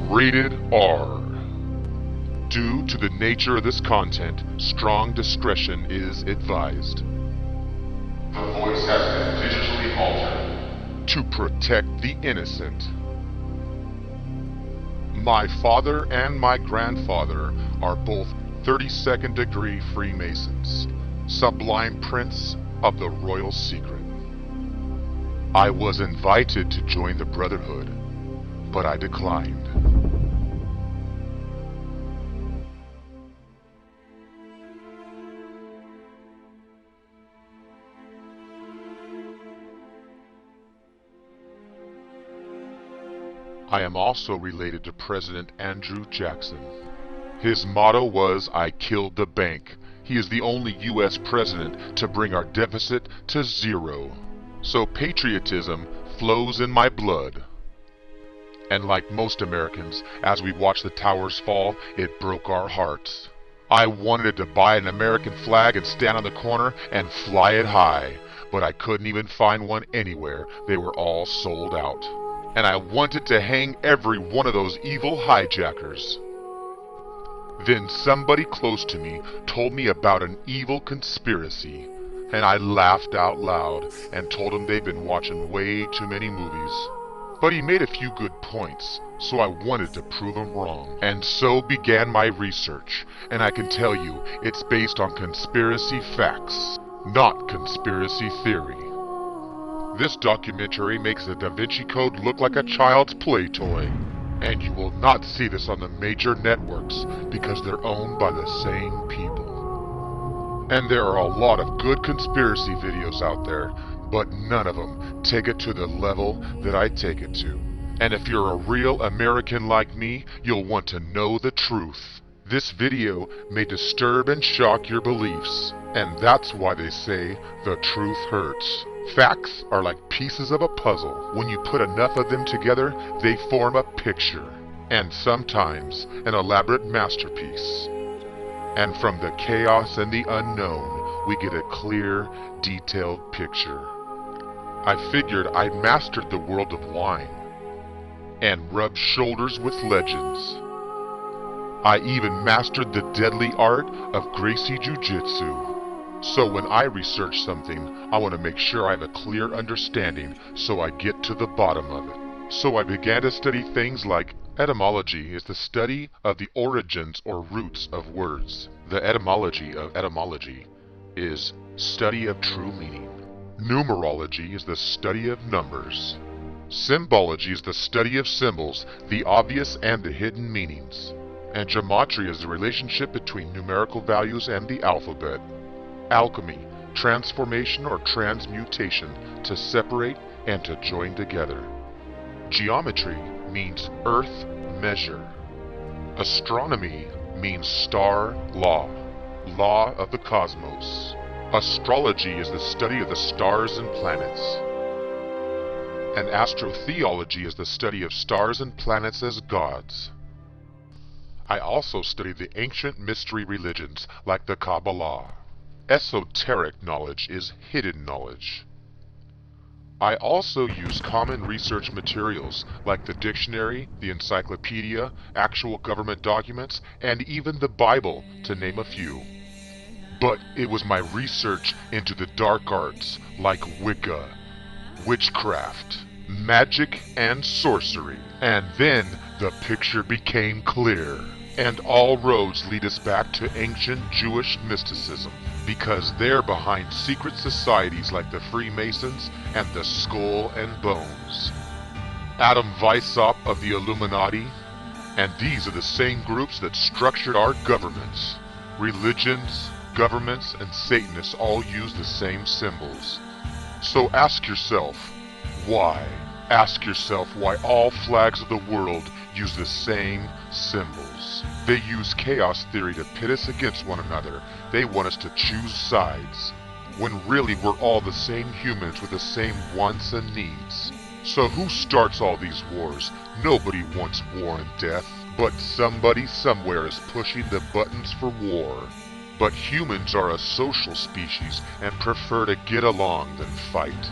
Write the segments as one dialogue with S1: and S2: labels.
S1: Rated R. Due to the nature of this content, strong discretion is advised.
S2: The voice has been digitally altered.
S1: To protect the innocent. My father and my grandfather are both 32nd degree Freemasons, sublime prince of the royal secret. I was invited to join the Brotherhood, but I declined. I am also related to President Andrew Jackson. His motto was, "I killed the bank." He is the only US president to bring our deficit to zero. So patriotism flows in my blood. And like most Americans, as we watched the towers fall, it broke our hearts. I wanted to buy an American flag and stand on the corner and fly it high, but I couldn't even find one anywhere. They were all sold out. And I wanted to hang every one of those evil hijackers. Then somebody close to me told me about an evil conspiracy, and I laughed out loud and told him they'd been watching way too many movies. But he made a few good points, so I wanted to prove him wrong. And so began my research, and I can tell you it's based on conspiracy facts, not conspiracy theory. This documentary makes the Da Vinci Code look like a child's play toy. And you will not see this on the major networks because they're owned by the same people. And there are a lot of good conspiracy videos out there, but none of them take it to the level that I take it to. And if you're a real American like me, you'll want to know the truth. This video may disturb and shock your beliefs, and that's why they say the truth hurts. Facts are like pieces of a puzzle. When you put enough of them together, they form a picture, and sometimes an elaborate masterpiece. And from the chaos and the unknown, we get a clear, detailed picture. I figured I mastered the world of wine, and rubbed shoulders with legends. I even mastered the deadly art of Gracie Jiu-Jitsu. So when I research something, I want to make sure I have a clear understanding so I get to the bottom of it. So I began to study things like etymology is the study of the origins or roots of words. The etymology of etymology is study of true meaning. Numerology is the study of numbers. Symbology is the study of symbols, the obvious and the hidden meanings. And gematria is the relationship between numerical values and the alphabet. Alchemy, transformation or transmutation, to separate and to join together. Geometry means earth measure. Astronomy means star law, law of the cosmos. Astrology is the study of the stars and planets. And astrotheology is the study of stars and planets as gods. I also study the ancient mystery religions like the Kabbalah. Esoteric knowledge is hidden knowledge. I also use common research materials like the dictionary, the encyclopedia, actual government documents, and even the Bible, to name a few. But it was my research into the dark arts like Wicca, witchcraft, magic, and sorcery. And then the picture became clear. And all roads lead us back to ancient Jewish mysticism, because they're behind secret societies like the Freemasons and the Skull and Bones. Adam Weishaupt of the Illuminati, and these are the same groups that structured our governments. Religions, governments, and Satanists all use the same symbols. So ask yourself, why? Ask yourself why all flags of the world use the same symbols. They use chaos theory to pit us against one another. They want us to choose sides, when really we're all the same humans with the same wants and needs. So who starts all these wars? Nobody wants war and death, but somebody somewhere is pushing the buttons for war. But humans are a social species and prefer to get along than fight.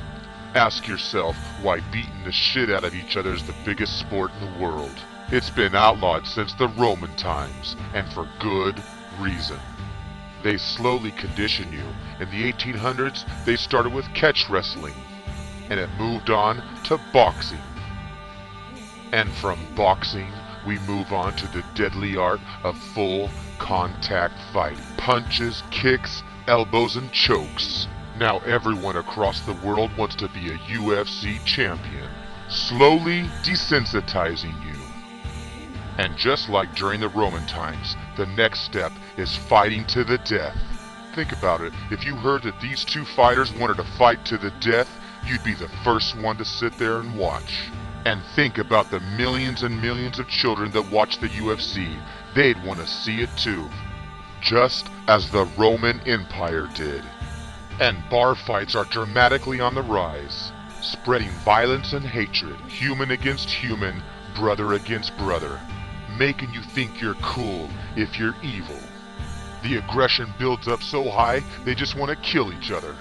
S1: Ask yourself why beating the shit out of each other is the biggest sport in the world. It's been outlawed since the Roman times, and for good reason. They slowly condition you. In the 1800s, they started with catch wrestling, and it moved on to boxing. And from boxing, we move on to the deadly art of full contact fighting. Punches, kicks, elbows, and chokes. Now everyone across the world wants to be a UFC champion, slowly desensitizing you. And just like during the Roman times, the next step is fighting to the death. Think about it, if you heard that these two fighters wanted to fight to the death, you'd be the first one to sit there and watch. And think about the millions and millions of children that watch the UFC. They'd want to see it too. Just as the Roman Empire did. And bar fights are dramatically on the rise, spreading violence and hatred, human against human, brother against brother, making you think you're cool if you're evil. The aggression builds up so high, they just want to kill each other.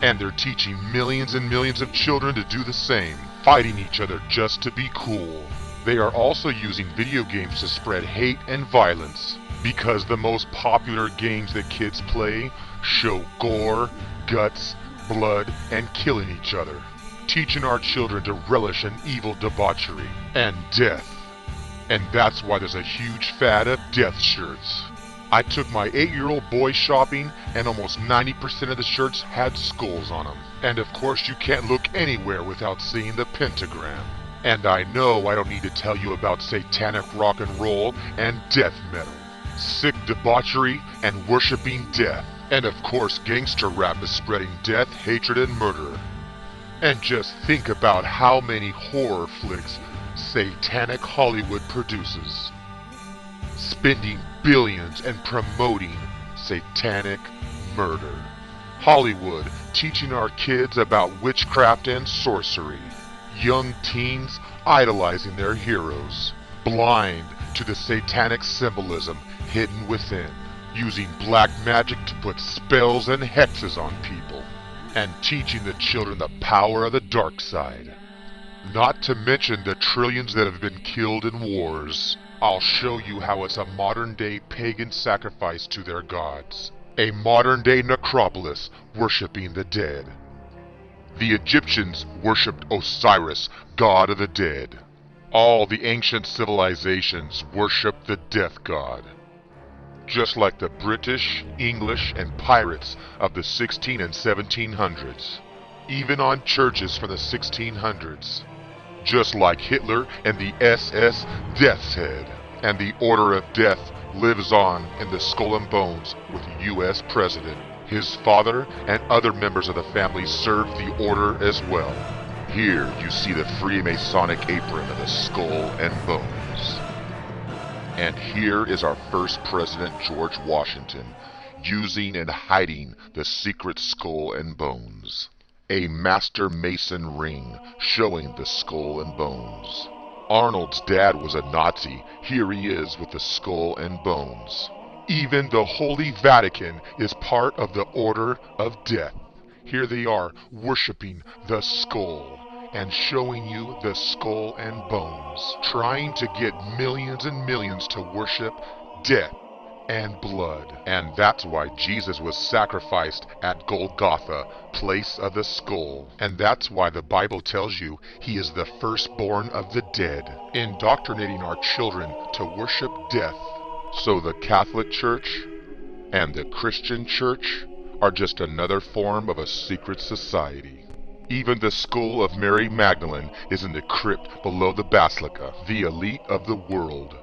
S1: And they're teaching millions and millions of children to do the same, fighting each other just to be cool. They are also using video games to spread hate and violence, because the most popular games that kids play show gore, guts, blood, and killing each other, teaching our children to relish in evil debauchery and death. And that's why there's a huge fad of death shirts. I took my 8-year-old boy shopping, and almost 90% of the shirts had skulls on them. And of course you can't look anywhere without seeing the pentagram. And I know I don't need to tell you about satanic rock and roll and death metal, sick debauchery and worshiping death. And of course gangster rap is spreading death, hatred, and murder. And just think about how many horror flicks satanic Hollywood produces, spending billions and promoting satanic murder. Hollywood teaching our kids about witchcraft and sorcery. Young teens idolizing their heroes, blind to the satanic symbolism hidden within, using black magic to put spells and hexes on people, and teaching the children the power of the dark side. Not to mention the trillions that have been killed in wars. I'll show you how it's a modern-day pagan sacrifice to their gods. A modern-day necropolis worshipping the dead. The Egyptians worshipped Osiris, god of the dead. All the ancient civilizations worshipped the death god. Just like the British, English, and pirates of the 16 and 1700s. Even on churches from the 1600s. Just like Hitler and the SS Death's Head. And the Order of Death lives on in the Skull and Bones with the US President. His father and other members of the family served the order as well. Here you see the Freemasonic apron of the Skull and Bones. And here is our first president, George Washington, using and hiding the secret Skull and Bones. A master mason ring showing the Skull and Bones. Arnold's dad was a Nazi. Here he is with the Skull and Bones. Even the Holy Vatican is part of the Order of Death. Here they are worshipping the skull and showing you the Skull and Bones, trying to get millions and millions to worship death and blood. And that's why Jesus was sacrificed at Golgotha, place of the skull. And that's why the Bible tells you he is the firstborn of the dead, indoctrinating our children to worship death. So the Catholic Church and the Christian Church are just another form of a secret society. Even the skull of Mary Magdalene is in the crypt below the basilica, the elite of the world,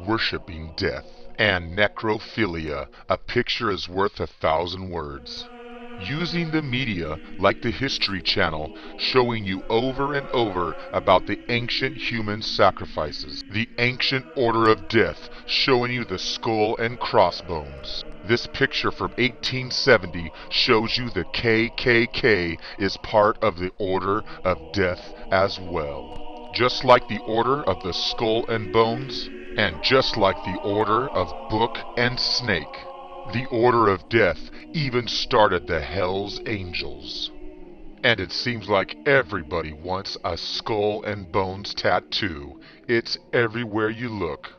S1: worshipping death. And necrophilia, a picture is worth 1,000 words. Using the media like the History Channel, showing you over and over about the ancient human sacrifices. The ancient order of death, showing you the skull and crossbones. This picture from 1870 shows you the KKK is part of the order of death as well. Just like the order of the Skull and Bones, and just like the order of Book and Snake, the order of death even started the Hell's Angels. And it seems like everybody wants a skull and bones tattoo. It's everywhere you look.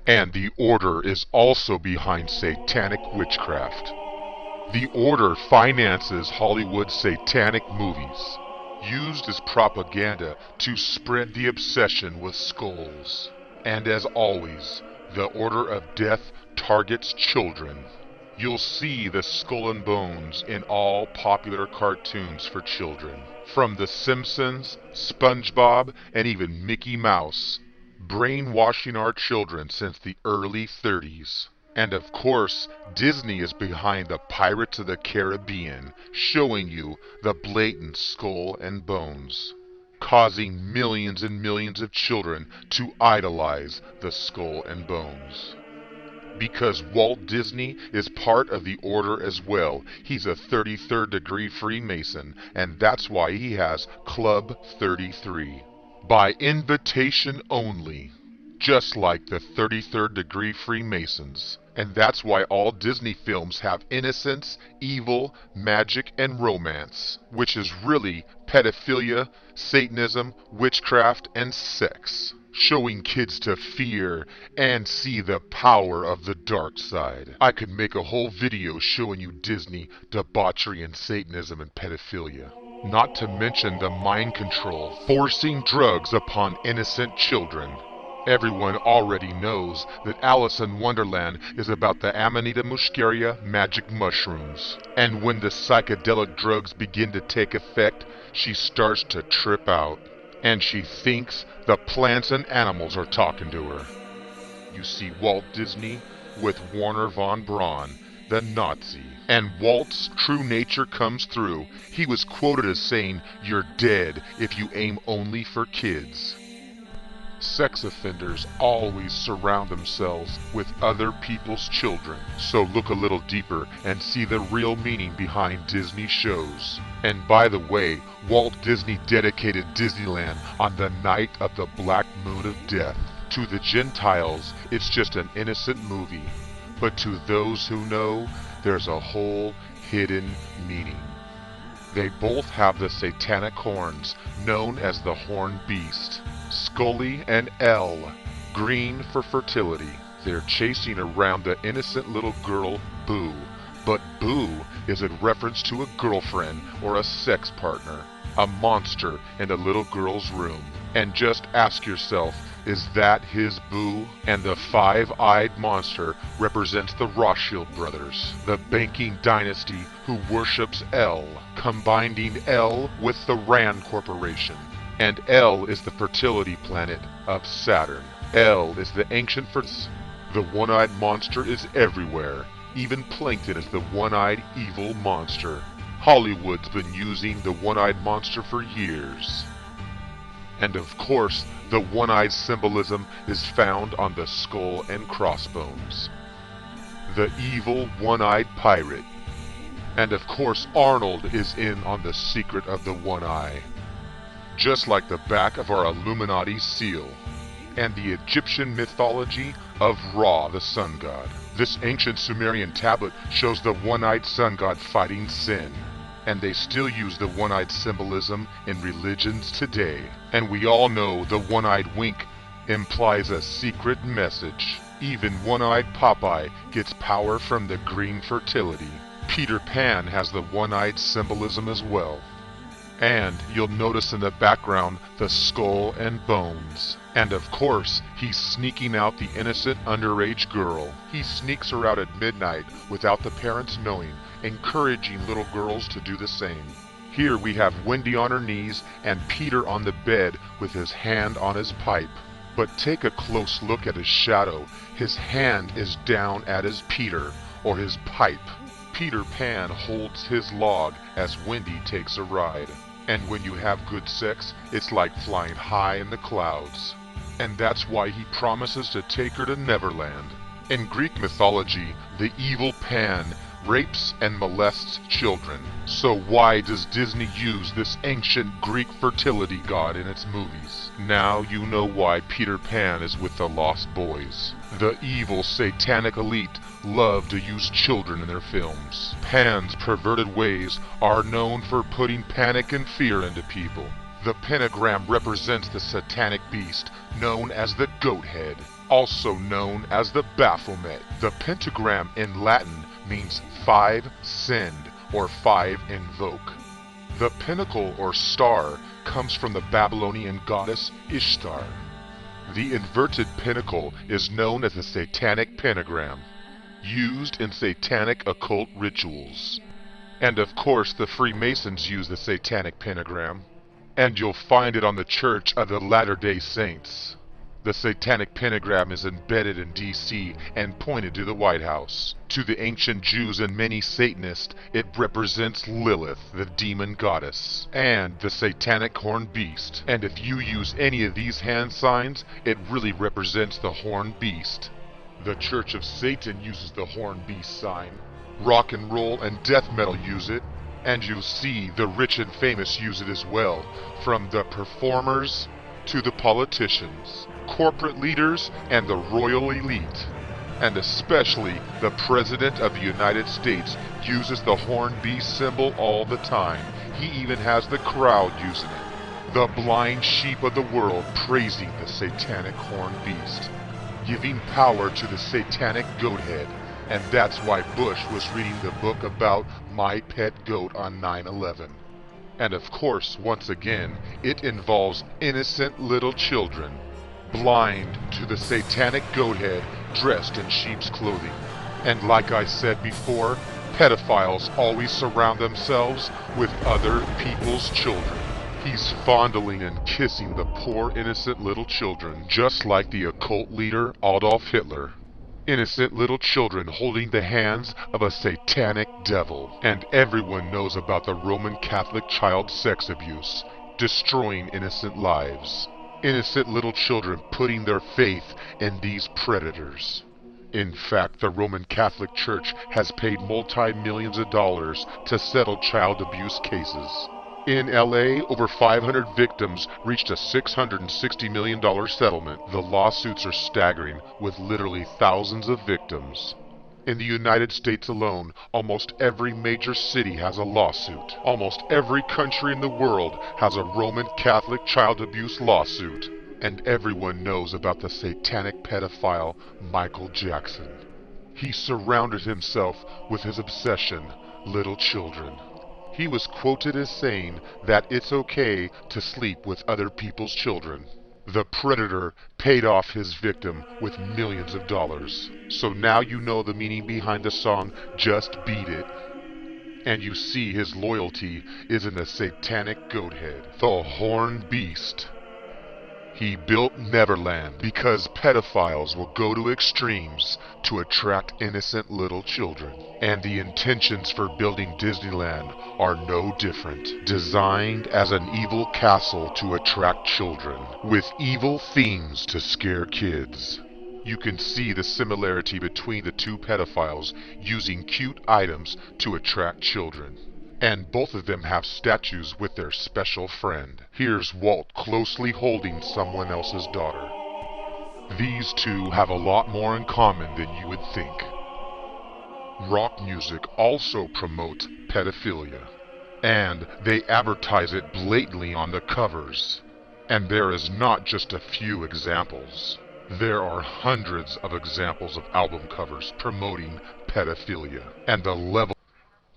S1: And the Order is also behind satanic witchcraft. The Order finances Hollywood's satanic movies, used as propaganda to spread the obsession with skulls. And as always, the Order of Death targets children. You'll see the skull and bones in all popular cartoons for children, from The Simpsons, SpongeBob, and even Mickey Mouse, brainwashing our children since the early 30s. And of course, Disney is behind the Pirates of the Caribbean, showing you the blatant skull and bones, causing millions and millions of children to idolize the skull and bones. Because Walt Disney is part of the Order as well. He's a 33rd degree Freemason, and that's why he has Club 33. By invitation only, just like the 33rd degree Freemasons. And that's why all Disney films have innocence, evil, magic, and romance, which is really pedophilia, Satanism, witchcraft, and sex, showing kids to fear and see the power of the dark side. I could make a whole video showing you Disney debauchery and Satanism and pedophilia. Not to mention the mind control, forcing drugs upon innocent children. Everyone already knows that Alice in Wonderland is about the Amanita muscaria magic mushrooms. And when the psychedelic drugs begin to take effect, she starts to trip out. And she thinks the plants and animals are talking to her. You see Walt Disney with Werner von Braun, the Nazi. And Walt's true nature comes through. He was quoted as saying, "You're dead if you aim only for kids." Sex offenders always surround themselves with other people's children. So look a little deeper and see the real meaning behind Disney shows. And by the way, Walt Disney dedicated Disneyland on the night of the Black Moon of Death. To the Gentiles, it's just an innocent movie. But to those who know, there's a whole hidden meaning. They both have the satanic horns, known as the Horned Beast. Scully and Elle, green for fertility. They're chasing around the innocent little girl, Boo. But Boo is a reference to a girlfriend or a sex partner, a monster in a little girl's room. And just ask yourself, is that his Boo? And the five-eyed monster represents the Rothschild brothers, the banking dynasty who worships Elle, combining Elle with the Rand Corporation. And Elle is the fertility planet of Saturn. Elle is the ancient The one-eyed monster is everywhere. Even Plankton is the one-eyed evil monster. Hollywood's been using the one-eyed monster for years. And of course, the one-eyed symbolism is found on the skull and crossbones. The evil one-eyed pirate. And of course, Arnold is in on the secret of the one eye, just like the back of our Illuminati seal, and the Egyptian mythology of Ra, the sun god. This ancient Sumerian tablet shows the one-eyed sun god fighting sin, and they still use the one-eyed symbolism in religions today. And we all know the one-eyed wink implies a secret message. Even one-eyed Popeye gets power from the green fertility. Peter Pan has the one-eyed symbolism as well. And you'll notice in the background the skull and bones. And of course, he's sneaking out the innocent underage girl. He sneaks her out at midnight without the parents knowing, encouraging little girls to do the same. Here we have Wendy on her knees and Peter on the bed with his hand on his pipe. But take a close look at his shadow. His hand is down at his Peter, or his pipe. Peter Pan holds his log as Wendy takes a ride. And when you have good sex, it's like flying high in the clouds. And that's why he promises to take her to Neverland. In Greek mythology, the evil Pan rapes and molests children. So why does Disney use this ancient Greek fertility god in its movies? Now you know why Peter Pan is with the Lost Boys. The evil satanic elite love to use children in their films. Pan's perverted ways are known for putting panic and fear into people. The pentagram represents the satanic beast known as the goat head, also known as the Baphomet. The pentagram in Latin means 5 send or 5 invoke. The pinnacle or star comes from the Babylonian goddess Ishtar. The inverted pinnacle is known as the satanic pentagram, used in satanic occult rituals. And of course the Freemasons use the satanic pentagram, and you'll find it on the Church of the Latter-day Saints. The satanic pentagram is embedded in DC and pointed to the White House. To the ancient Jews and many Satanists, it represents Lilith, the demon goddess, and the satanic horned beast. And if you use any of these hand signs, it really represents the horned beast. The Church of Satan uses the horned beast sign. Rock and roll and death metal use it. And you'll see the rich and famous use it as well, from the performers to the politicians, corporate leaders, and the royal elite. And especially the President of the United States uses the horned beast symbol all the time. He even has the crowd using it. The blind sheep of the world praising the satanic horned beast, giving power to the satanic goat head. And that's why Bush was reading the book about My Pet Goat on 9/11. And of course, once again, it involves innocent little children, blind to the satanic goat head dressed in sheep's clothing. And like I said before, pedophiles always surround themselves with other people's children. He's fondling and kissing the poor innocent little children, just like the occult leader Adolf Hitler. Innocent little children holding the hands of a satanic devil. And everyone knows about the Roman Catholic child sex abuse, destroying innocent lives. Innocent little children putting their faith in these predators. In fact, the Roman Catholic Church has paid multi-millions of dollars to settle child abuse cases. In LA, over 500 victims reached a $660 million settlement. The lawsuits are staggering, with literally thousands of victims. In the United States alone, almost every major city has a lawsuit. Almost every country in the world has a Roman Catholic child abuse lawsuit. And everyone knows about the satanic pedophile Michael Jackson. He surrounded himself with his obsession, little children. He was quoted as saying that it's okay to sleep with other people's children. The predator paid off his victim with millions of dollars. So now you know the meaning behind the song Just Beat It. And you see his loyalty is in the satanic goat head, the horned beast. He built Neverland because pedophiles will go to extremes to attract innocent little children. And the intentions for building Disneyland are no different. Designed as an evil castle to attract children, with evil themes to scare kids. You can see the similarity between the two pedophiles using cute items to attract children. And both of them have statues with their special friend. Here's Walt closely holding someone else's daughter. These two have a lot more in common than you would think. Rock music also promotes pedophilia, and they advertise it blatantly on the covers. And there is not just a few examples. There are hundreds of examples of album covers promoting pedophilia, and the level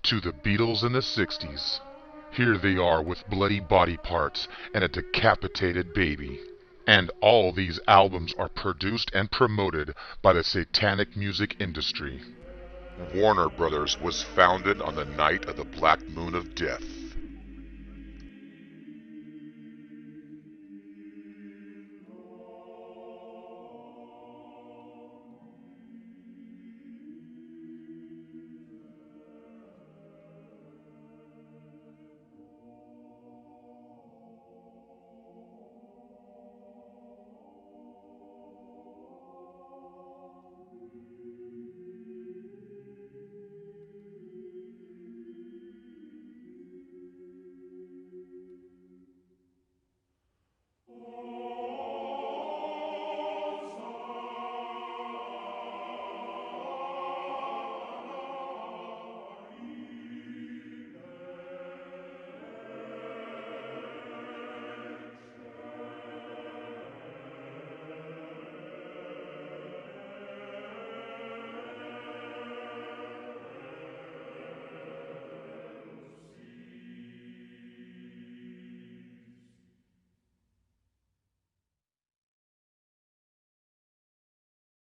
S1: to the Beatles in the 60s. Here they are with bloody body parts and a decapitated baby. And all these albums are produced and promoted by the satanic music industry. Warner Brothers was founded on the night of the Black Moon of Death.